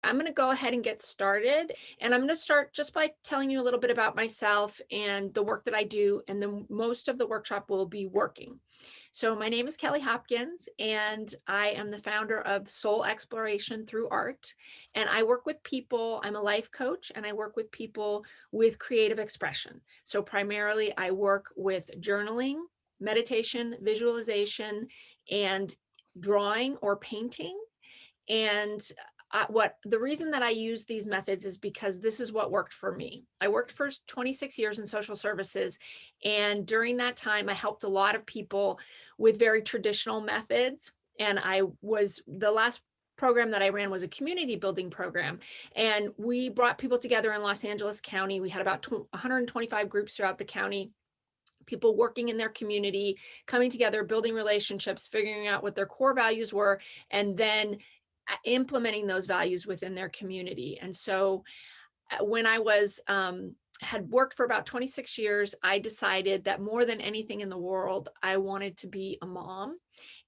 I'm going to go ahead and get started. And I'm going to start just by telling you a little bit about myself and the work that I do. And then most of the workshop will be working. So, my name is Kelly Hopkins, and I am the founder of Soul Exploration Through Art. And I work with people, I'm a life coach, and I work with people with creative expression. So, primarily, I work with journaling, meditation, visualization, and drawing or painting. And what the reason that I use these methods is because this is what worked for me. I worked for 26 years in social services, and during that time, I helped a lot of people with very traditional methods. And the last program that I ran was a community building program, and we brought people together in Los Angeles County. We had about 125 groups throughout the county, people working in their community, coming together, building relationships, figuring out what their core values were, and then implementing those values within their community. And so when I had worked for about 26 years, I decided that more than anything in the world, I wanted to be a mom,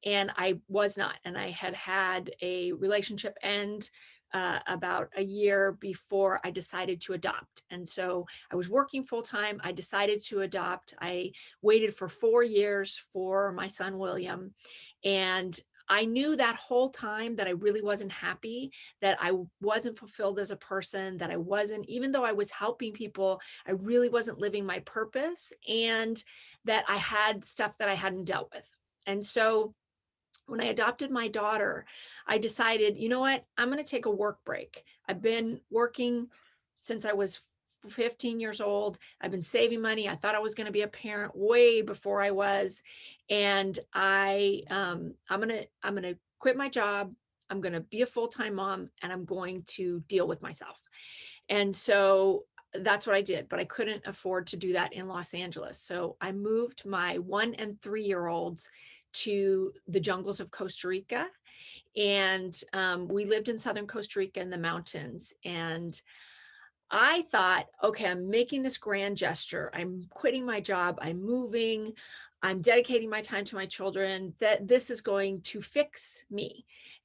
and I was not. And I had had a relationship end about a year before I decided to adopt. And so I was working full time. I decided to adopt. I waited for 4 years for my son, William. And I knew that whole time that I really wasn't happy, that I wasn't fulfilled as a person, that I wasn't, even though I was helping people, I really wasn't living my purpose, and that I had stuff that I hadn't dealt with. And so when I adopted my daughter, I decided, you know what, I'm going to take a work break. I've been working since I was 15 years old. I've been saving money. I thought I was going to be a parent way before I was. And I'm going to quit my job. I'm going to be a full-time mom, and I'm going to deal with myself. And so that's what I did, but I couldn't afford to do that in Los Angeles. So I moved my 1 and 3-year-olds to the jungles of Costa Rica. And we lived in southern Costa Rica in the mountains. And I thought, okay, I'm making this grand gesture. I'm quitting my job. I'm moving. I'm dedicating my time to my children, that this is going to fix me.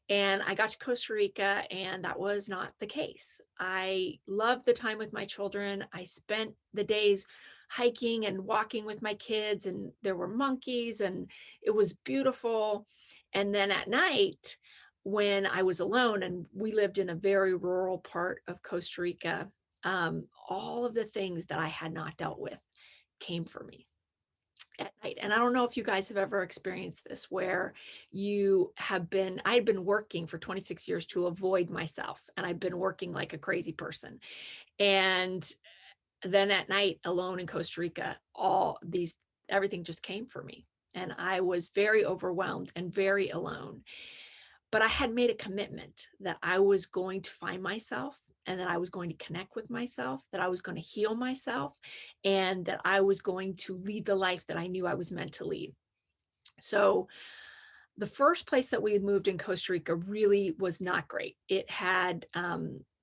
And I got to Costa Rica, and that was not the case. I loved the time with my children. I spent the days hiking and walking with my kids, and there were monkeys, and it was beautiful. And then at night, when I was alone, and we lived in a very rural part of Costa Rica, all of the things that I had not dealt with came for me at night. And I don't know if you guys have ever experienced this, where I had been working for 26 years to avoid myself, and I've been working like a crazy person. And then at night, alone in Costa Rica, everything just came for me. And I was very overwhelmed and very alone. But I had made a commitment that I was going to find myself, and that I was going to connect with myself, that I was going to heal myself, and that I was going to lead the life that I knew I was meant to lead. So the first place that we had moved in Costa Rica really was not great. It had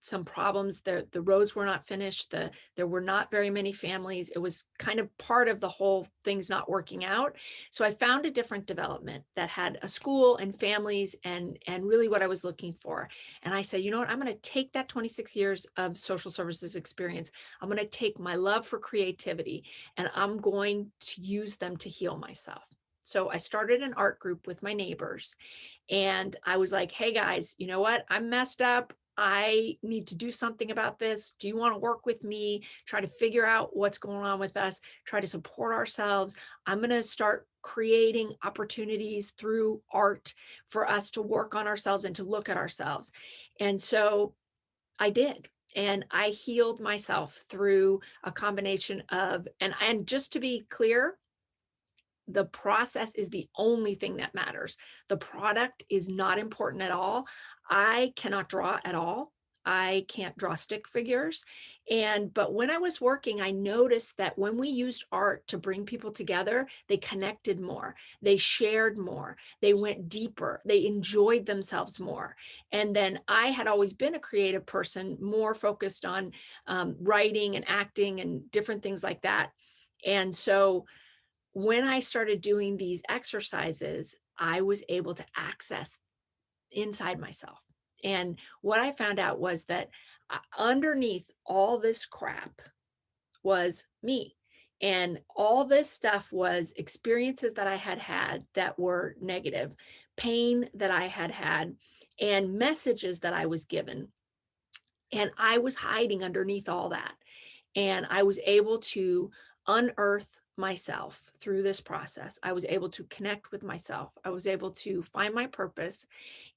some problems. The roads were not finished. There were not very many families. It was kind of part of the whole things not working out. So I found a different development that had a school and families, and really what I was looking for. And I said, you know what, I'm going to take that 26 years of social services experience. I'm going to take my love for creativity, and I'm going to use them to heal myself. So I started an art group with my neighbors, and I was like, hey guys, you know what? I'm messed up. I need to do something about this. Do you want to work with me? Try to figure out what's going on with us, try to support ourselves. I'm going to start creating opportunities through art for us to work on ourselves and to look at ourselves. And so I did. And I healed myself through a combination of, and just to be clear, the process is the only thing that matters. The product is not important at all. I cannot draw at all. I can't draw stick figures. But when I was working, I noticed that when we used art to bring people together, they connected more, they shared more, they went deeper, they enjoyed themselves more. And then I had always been a creative person, more focused on writing and acting and different things like that. And so when I started doing these exercises, I was able to access inside myself. And what I found out was that underneath all this crap was me. And all this stuff was experiences that I had had that were negative, pain that I had had, and messages that I was given. And I was hiding underneath all that. And I was able to unearth myself through this process. I was able to connect with myself. I was able to find my purpose.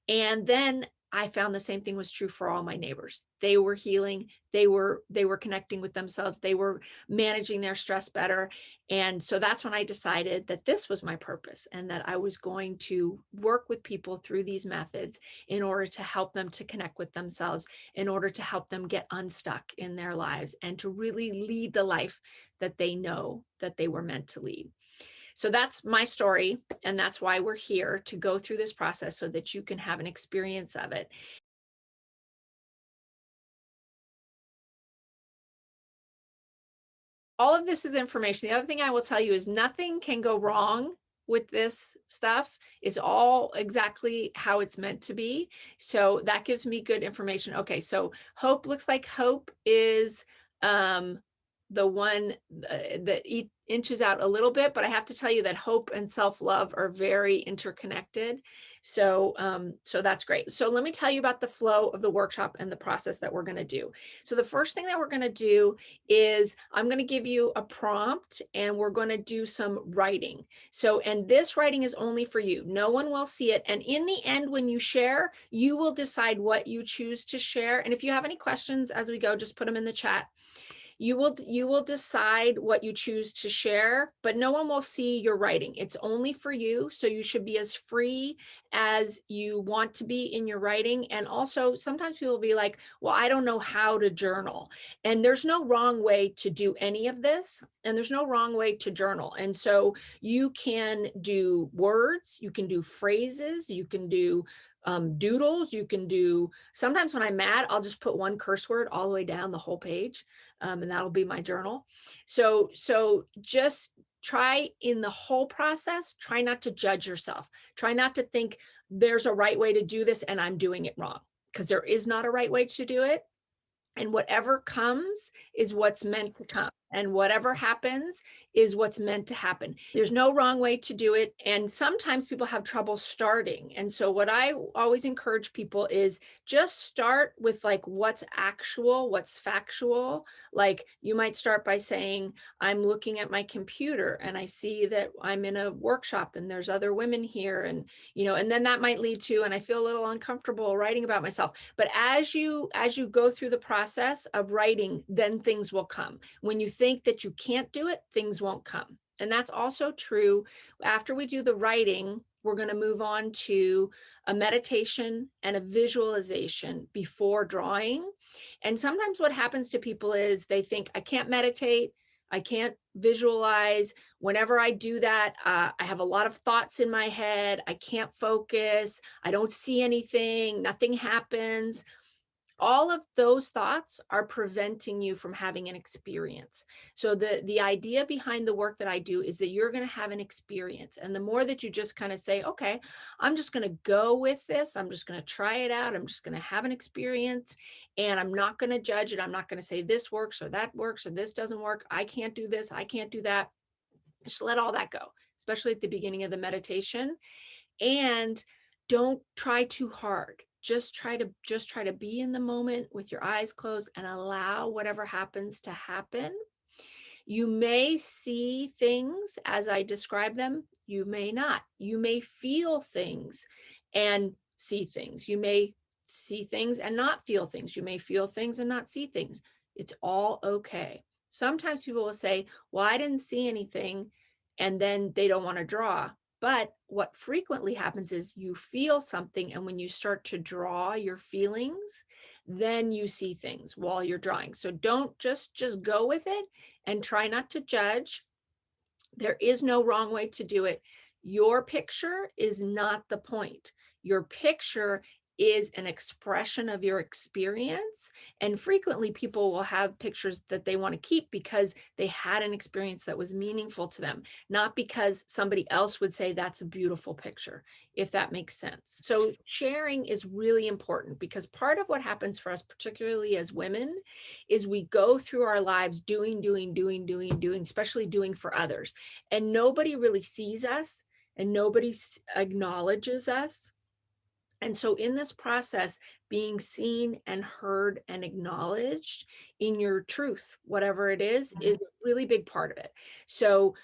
And then I found the same thing was true for all my neighbors. They were healing, they were connecting with themselves, they were managing their stress better. And so that's when I decided that this was my purpose and that I was going to work with people through these methods in order to help them to connect with themselves, in order to help them get unstuck in their lives and to really lead the life that they know that they were meant to lead. So that's my story. And that's why we're here, to go through this process so that you can have an experience of it. All of this is information. The other thing I will tell you is nothing can go wrong with this stuff. It's all exactly how it's meant to be. So that gives me good information. Okay, so hope looks like hope is the one that inches out a little bit, but I have to tell you that hope and self-love are very interconnected. So, so that's great. So let me tell you about the flow of the workshop and the process that we're going to do. So the first thing that we're going to do is I'm going to give you a prompt and we're going to do some writing. So, and this writing is only for you. No one will see it. And in the end, when you share, you will decide what you choose to share. And if you have any questions as we go, just put them in the chat. You will decide what you choose to share, but no one will see your writing. It's only for you. So you should be as free as you want to be in your writing. And also sometimes people will be like, well, I don't know how to journal. And there's no wrong way to do any of this. And there's no wrong way to journal. And so you can do words, you can do phrases, you can do doodles, you can do, sometimes when I'm mad, I'll just put one curse word all the way down the whole page. And that'll be my journal. So just try in the whole process, try not to judge yourself. Try not to think there's a right way to do this and I'm doing it wrong, because there is not a right way to do it. And whatever comes is what's meant to come. And whatever happens is what's meant to happen. There's no wrong way to do it. And sometimes people have trouble starting. And so what I always encourage people is just start with like what's actual, what's factual. Like you might start by saying, I'm looking at my computer and I see that I'm in a workshop and there's other women here. And, and then that might lead to, and I feel a little uncomfortable writing about myself. But as you go through the process of writing, then things will come. When you think that you can't do it, things won't come. And that's also true. After we do the writing, we're going to move on to a meditation and a visualization before drawing. And sometimes what happens to people is they think, I can't meditate, I can't visualize. Whenever I do that, I have a lot of thoughts in my head. I can't focus. I don't see anything. Nothing happens. All of those thoughts are preventing you from having an experience. So the idea behind the work that I do is that you're going to have an experience. And the more that you just kind of say, okay, I'm just going to go with this. I'm just going to try it out. I'm just going to have an experience and I'm not going to judge it. I'm not going to say this works or this doesn't work. I can't do this. I can't do that. Just let all that go, especially at the beginning of the meditation. And don't try too hard. Just try to be in the moment with your eyes closed and allow whatever happens to happen. You may see things as I describe them. You may not. You may feel things and see things. You may see things and not feel things. You may feel things and not see things. It's all okay. Sometimes people will say, well, I didn't see anything, and then they don't want to draw. But what frequently happens is you feel something, and when you start to draw your feelings, then you see things while you're drawing. So don't just go with it and try not to judge. There is no wrong way to do it. Your picture is not the point. Your picture is an expression of your experience. And frequently people will have pictures that they want to keep because they had an experience that was meaningful to them, not because somebody else would say that's a beautiful picture, if that makes sense. So sharing is really important because part of what happens for us, particularly as women, is we go through our lives doing, especially doing for others. And nobody really sees us and nobody acknowledges us. And so in this process, being seen and heard and acknowledged in your truth, whatever it is a really big part of it. So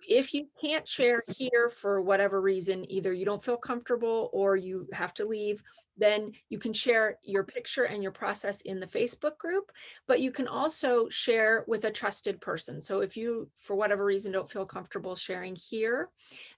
if you can't share here for whatever reason, either you don't feel comfortable or you have to leave, then you can share your picture and your process in the Facebook group, but you can also share with a trusted person. So if you, for whatever reason, don't feel comfortable sharing here,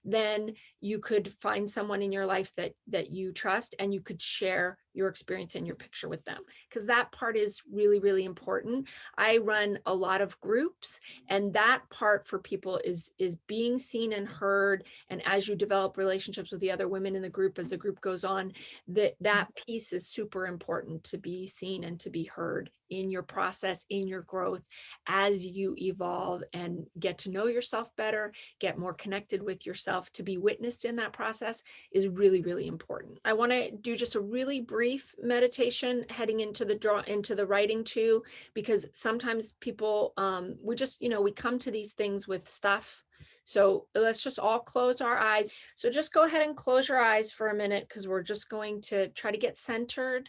then you could find someone in your life that you trust, and you could share your experience and your picture with them, because that part is really, really important. I run a lot of groups, and that part for people is being seen and heard. And as you develop relationships with the other women in the group, as the group goes on, that piece is super important, to be seen and to be heard in your process, in your growth, as you evolve and get to know yourself better, get more connected with yourself. To be witnessed in that process is really, really important. I want to do just a really brief meditation heading into the writing too, because sometimes people, we just, we come to these things with stuff. So let's just all close our eyes. So just go ahead and close your eyes for a minute, because we're just going to try to get centered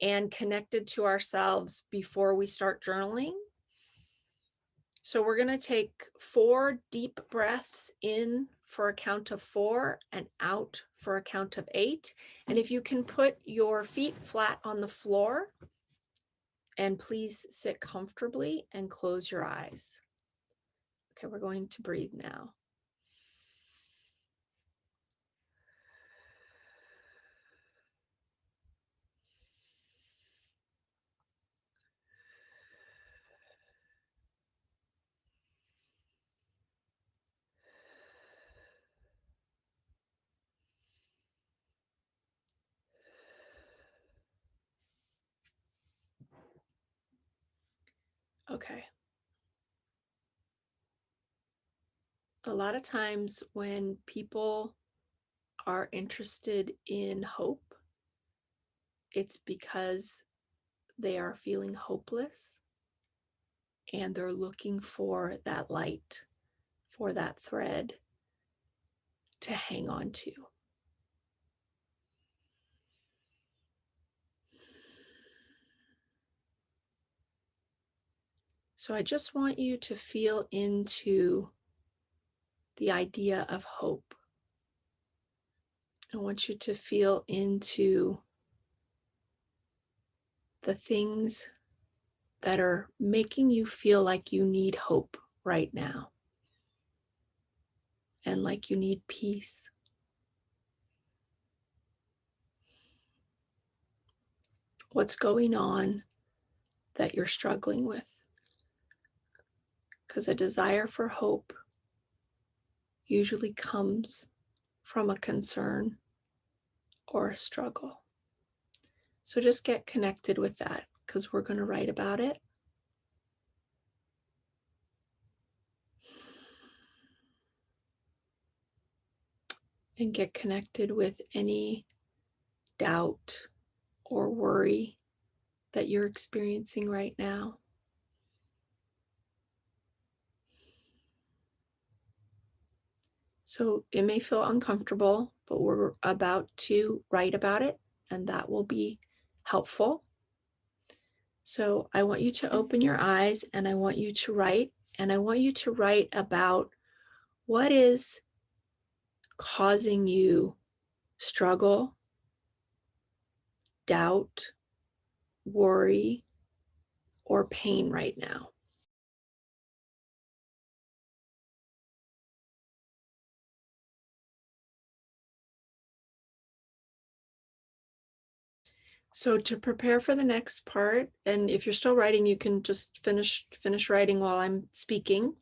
and connected to ourselves before we start journaling. So we're going to take 4 deep breaths in for a count of 4 and out for a count of 8. And if you can put your feet flat on the floor, and please sit comfortably and close your eyes. Okay, we're going to breathe now. Okay. A lot of times when people are interested in hope, it's because they are feeling hopeless and they're looking for that light, for that thread to hang on to. So I just want you to feel into the idea of hope. I want you to feel into the things that are making you feel like you need hope right now, and like you need peace. What's going on that you're struggling with? Because a desire for hope usually comes from a concern or a struggle. So just get connected with that, because we're going to write about it. And get connected with any doubt or worry that you're experiencing right now. So it may feel uncomfortable, but we're about to write about it, and that will be helpful. So I want you to open your eyes, and I want you to write, and I want you to write about what is causing you struggle, doubt, worry, or pain right now. So to prepare for the next part, and if you're still writing, you can just finish writing while I'm speaking.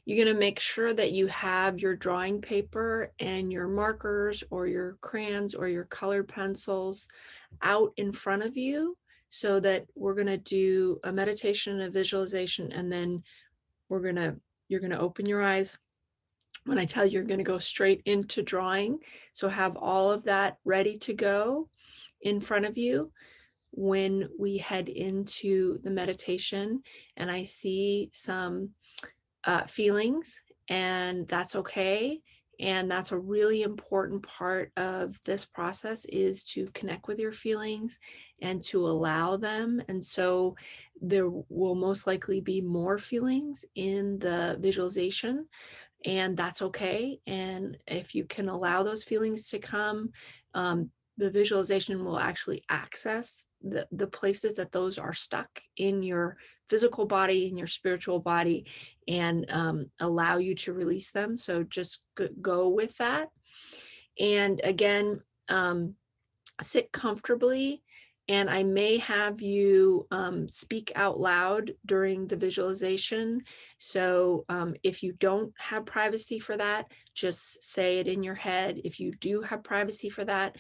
You're going to make sure that you have your drawing paper and your markers or your crayons or your colored pencils out in front of you, so that we're going to do a meditation, a visualization, and then you're going to open your eyes when I tell you you're going to go straight into drawing. So have all of that ready to go in front of you when we head into the meditation. And I see some feelings, and that's okay. And that's a really important part of this process, is to connect with your feelings and to allow them. And so there will most likely be more feelings in the visualization, and that's okay. And if you can allow those feelings to come, the visualization will actually access the places that those are stuck in your physical body, in your spiritual body, and allow you to release them. So just go with that. And again, sit comfortably, and I may have you speak out loud during the visualization. So if you don't have privacy for that, just say it in your head. If you do have privacy for that,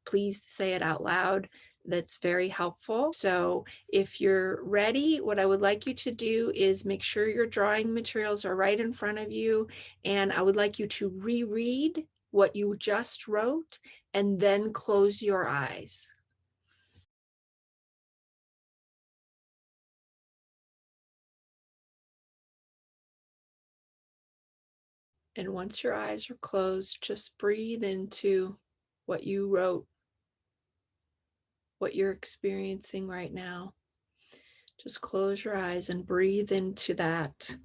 please say it out loud. That's very helpful. So if you're ready, what I would like you to do is make sure your drawing materials are right in front of you. And I would like you to reread what you just wrote and then close your eyes. And once your eyes are closed, just breathe into what you wrote, what you're experiencing right now. Just close your eyes and breathe into that.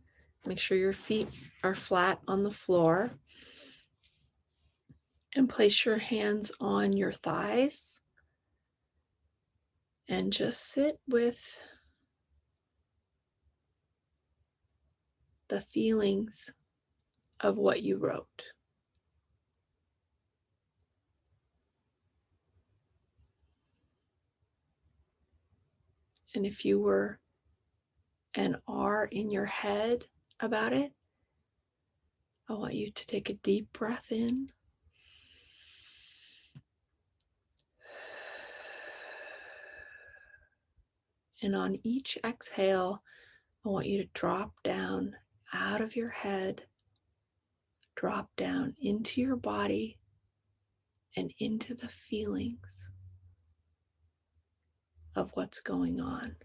Make sure your feet are flat on the floor, and place your hands on your thighs and just sit with the feelings of what you wrote. And if you were and are in your head about it, I want you to take a deep breath in and on each exhale, I want you to drop down out of your head, drop down into your body and into the feelings of what's going on.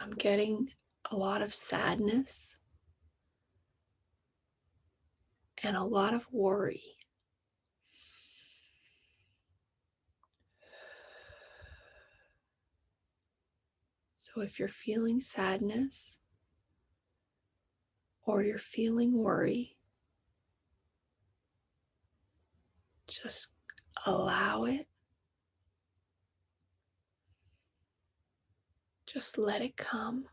I'm getting a lot of sadness and a lot of worry. So if you're feeling sadness or you're feeling worry, just allow it. Just let it come.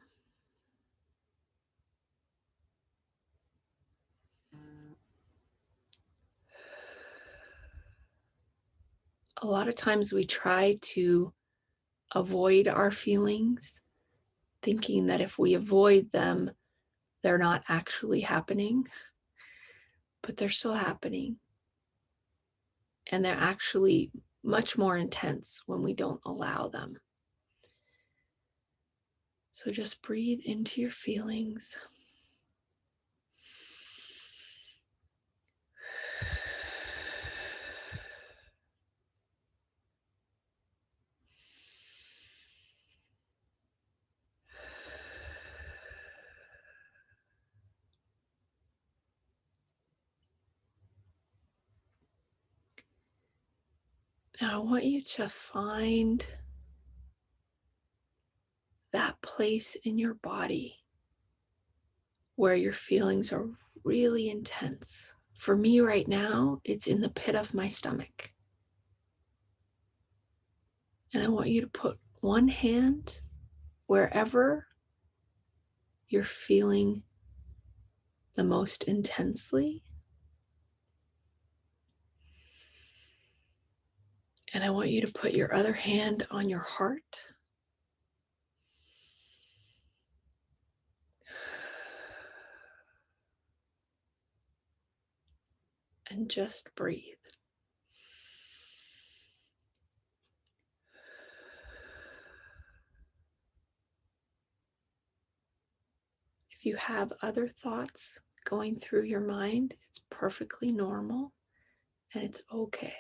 A lot of times we try to avoid our feelings, thinking that if we avoid them, they're not actually happening, but they're still happening. And they're actually much more intense when we don't allow them. So just breathe into your feelings. Now I want you to find that place in your body where your feelings are really intense. For me right now, it's in the pit of my stomach. And I want you to put one hand wherever you're feeling the most intensely. And I want you to put your other hand on your heart. And just breathe. If you have other thoughts going through your mind, it's perfectly normal and it's okay.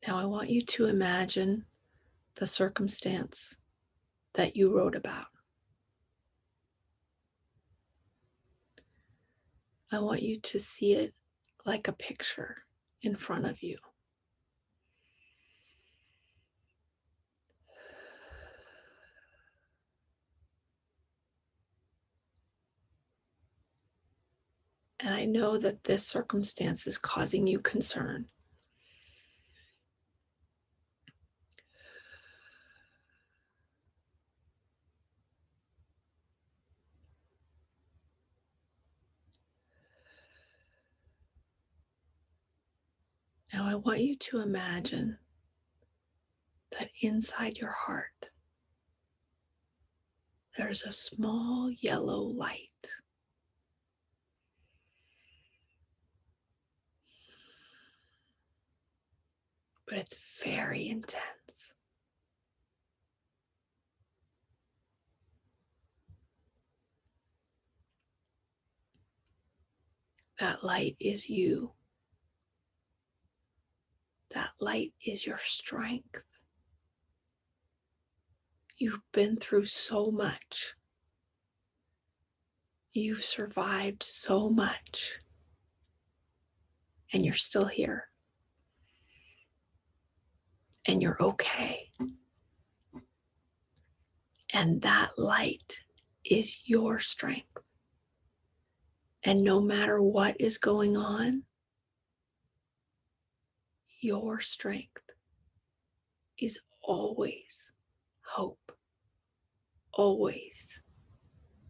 Now I want you to imagine the circumstance that you wrote about. I want you to see it like a picture in front of you. And I know that this circumstance is causing you concern. Now I want you to imagine that inside your heart, there's a small yellow light. But it's very intense. That light is you. That light is your strength. You've been through so much. You've survived so much. And you're still here. And you're okay. And that light is your strength. And no matter what is going on, your strength is always hope. Always.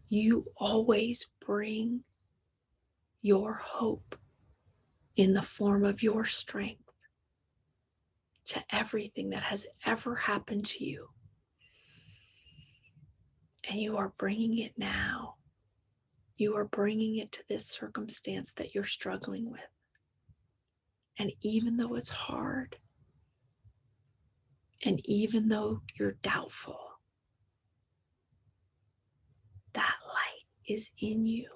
You always bring your hope in the form of your strength to everything that has ever happened to you. And you are bringing it now. You are bringing it to this circumstance that you're struggling with. And even though it's hard, and even though you're doubtful, that light is in you.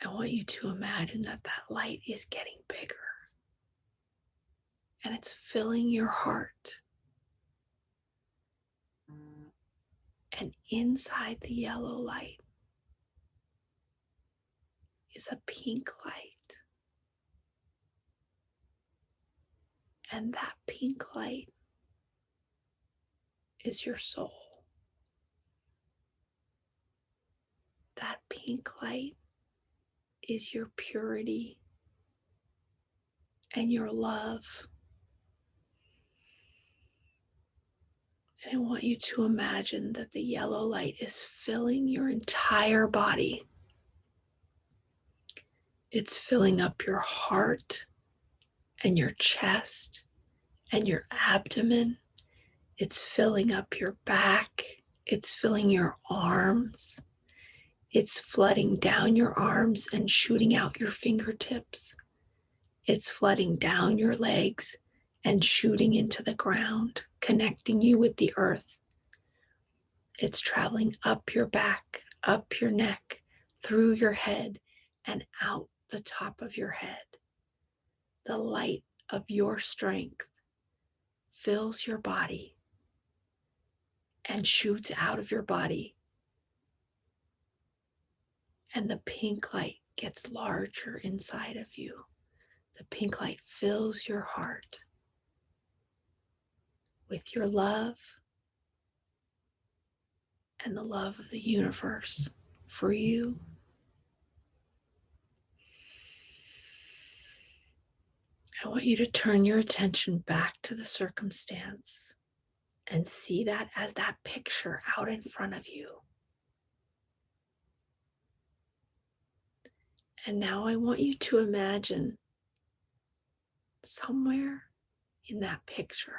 I want you to imagine that that light is getting bigger. And it's filling your heart. And inside the yellow light is a pink light. And that pink light is your soul. That pink light is your purity and your love. And I want you to imagine that the yellow light is filling your entire body. It's filling up your heart and your chest and your abdomen. It's filling up your back. It's filling your arms. It's flooding down your arms and shooting out your fingertips. It's flooding down your legs and shooting into the ground, connecting you with the earth. It's traveling up your back, up your neck, through your head, and out the top of your head. The light of your strength fills your body and shoots out of your body. And the pink light gets larger inside of you. The pink light fills your heart with your love, and the love of the universe for you. I want you to turn your attention back to the circumstance and see that as that picture out in front of you. And now I want you to imagine somewhere in that picture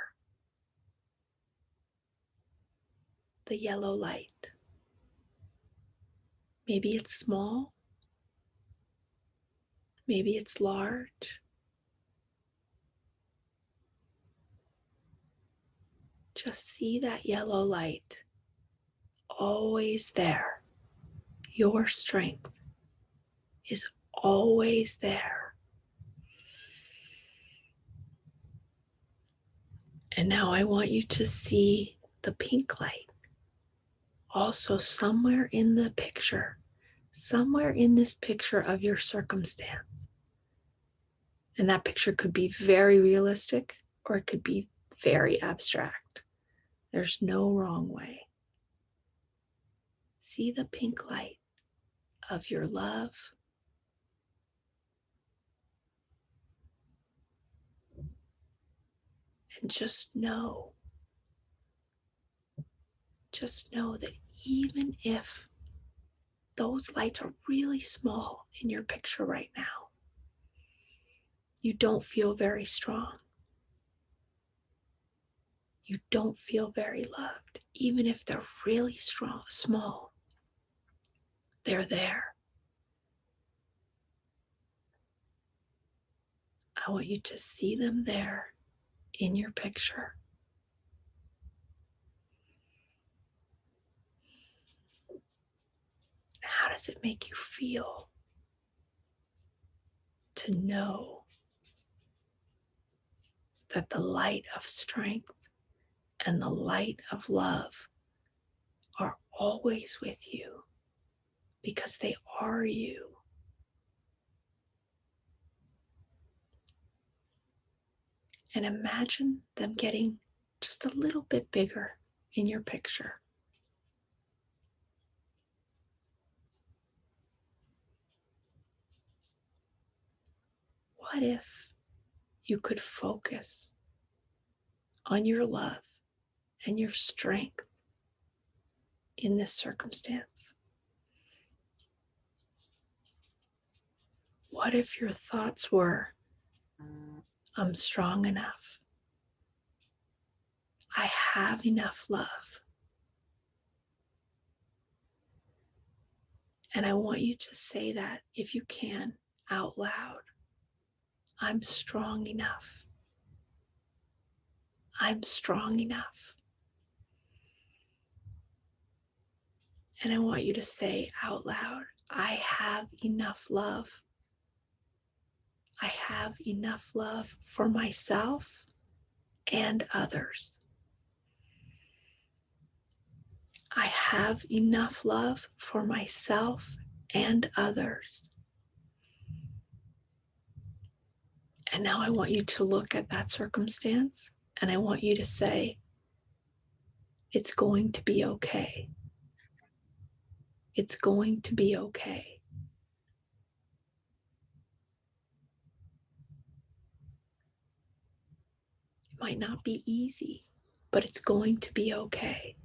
the yellow light. Maybe it's small, maybe it's large. Just see that yellow light always there. Your strength is always there. And now I want you to see the pink light also somewhere in the picture, somewhere in this picture of your circumstance. And that picture could be very realistic or it could be very abstract. There's no wrong way. See the pink light of your love. And just know that even if those lights are really small in your picture right now, you don't feel very strong. You don't feel very loved. Even if they're really small, they're there. I want you to see them there in your picture. How does it make you feel to know that the light of strength and the light of love are always with you because they are you? And imagine them getting just a little bit bigger in your picture. What if you could focus on your love and your strength in this circumstance? What if your thoughts were, I'm strong enough. I have enough love. And I want you to say that, if you can, out loud. I'm strong enough. I'm strong enough. And I want you to say out loud, I have enough love. I have enough love for myself and others. I have enough love for myself and others. And now I want you to look at that circumstance and I want you to say, it's going to be okay. It's going to be okay. It might not be easy, but it's going to be okay.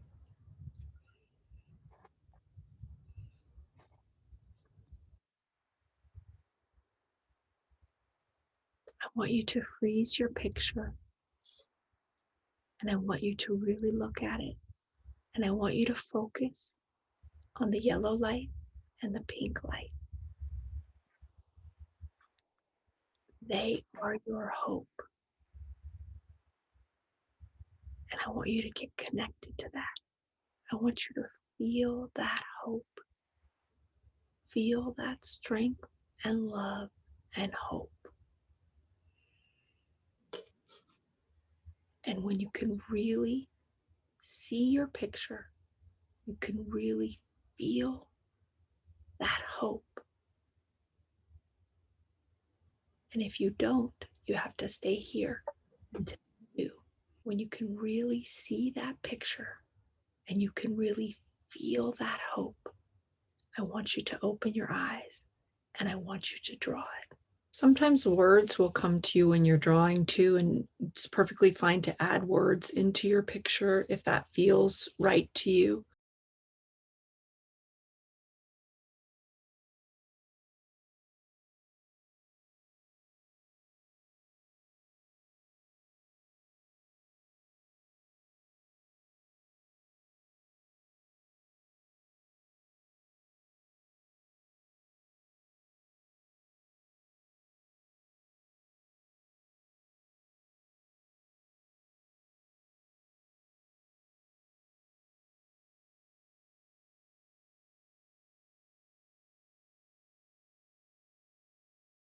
I want you to freeze your picture and I want you to really look at it. And I want you to focus on the yellow light and the pink light. They are your hope. And I want you to get connected to that. I want you to feel that hope. Feel that strength and love and hope. And when you can really see your picture, you can really feel that hope. And if you don't, you have to stay here until you do. When you can really see that picture and you can really feel that hope. I want you to open your eyes and I want you to draw it. Sometimes words will come to you when you're drawing too, and it's perfectly fine to add words into your picture if that feels right to you.